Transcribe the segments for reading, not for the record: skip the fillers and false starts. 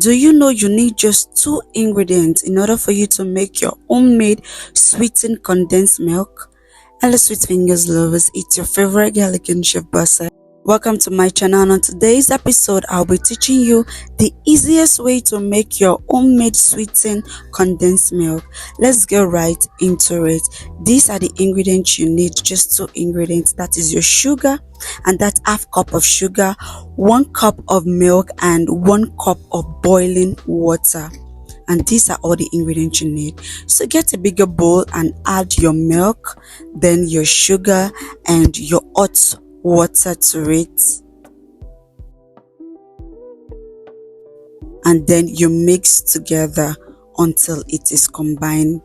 Do you know you need just 2 ingredients in order for you to make your homemade sweetened condensed milk? Hello sweet fingers lovers, it's your favorite girl again, Chef Bossa. Welcome to my channel, and on today's episode I'll be teaching you the easiest way to make your homemade sweetened condensed milk. Let's get right into it. These are the ingredients you need, just 2 ingredients. That is your sugar, and that half cup of sugar, 1 cup of milk, and 1 cup of boiling water. And these are all the ingredients you need. So get a bigger bowl and add your milk, then your sugar and your hot water to it, and then you mix together until it is combined.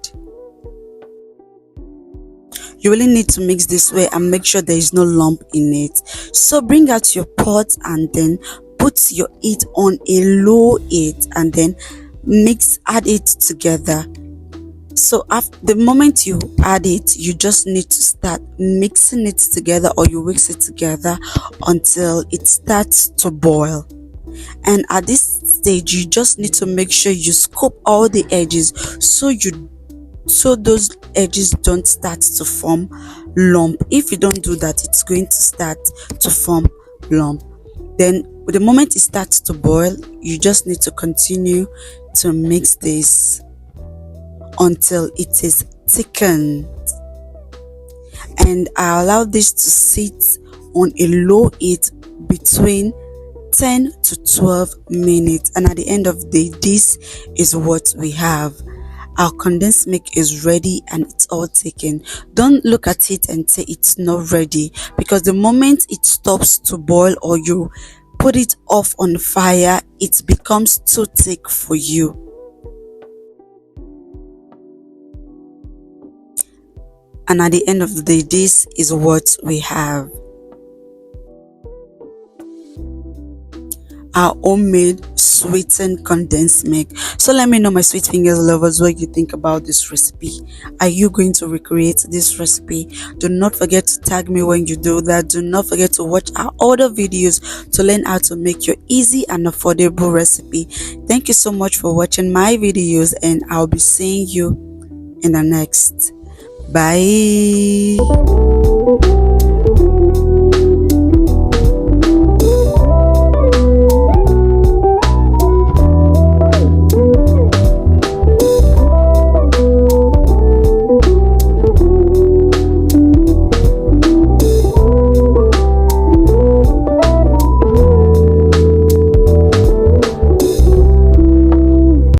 You really need to mix this way and make sure there is no lump in it. So bring out your pot and then put your heat on a low heat and then add it together. So after the moment you add it, you just need to start mixing it together, or you mix it together until it starts to boil. And at this stage you just need to make sure you scoop all the edges so those edges don't start to form lump. If you don't do that, it's going to start to form lump. Then the moment it starts to boil, you just need to continue to mix this until it is thickened, and I allow this to sit on a low heat between 10 to 12 minutes, and at the end of the day, this is what we have. Our condensed milk is ready and it's all taken. Don't look at it and say it's not ready, because the moment it stops to boil or you put it off on fire, it becomes too thick for you. And at the end of the day, this is what we have. Our homemade sweetened condensed milk. So let me know, my sweet fingers lovers, what you think about this recipe. Are you going to recreate this recipe? Do not forget to tag me when you do that. Do not forget to watch our other videos to learn how to make your easy and affordable recipe. Thank you so much for watching my videos, and I'll be seeing you in the next. Bye.